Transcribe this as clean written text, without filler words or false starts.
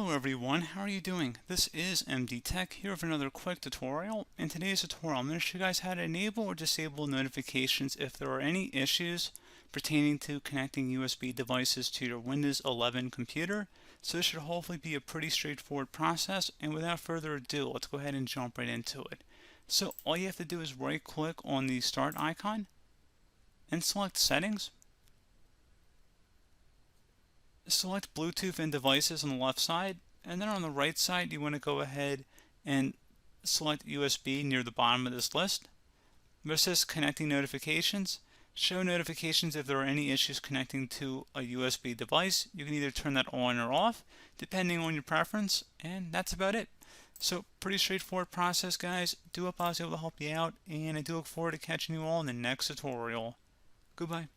Hello everyone, how are you doing? This is MD Tech here with another quick tutorial. In today's tutorial, I'm going to show you guys how to enable or disable notifications if there are any issues pertaining to connecting USB devices to your Windows 11 computer. So this should hopefully be a pretty straightforward process, and without further ado, let's go ahead and jump right into it. So all you have to do is right click on the start icon and select settings. Select Bluetooth and devices on the left side, and then on the right side you want to go ahead and select USB near the bottom of this list. Where it says connecting notifications, show notifications if there are any issues connecting to a USB device. You can either turn that on or off depending on your preference, and that's about it. So pretty straightforward process, guys. Do hope I was able to help you out, and I do look forward to catching you all in the next tutorial. Goodbye.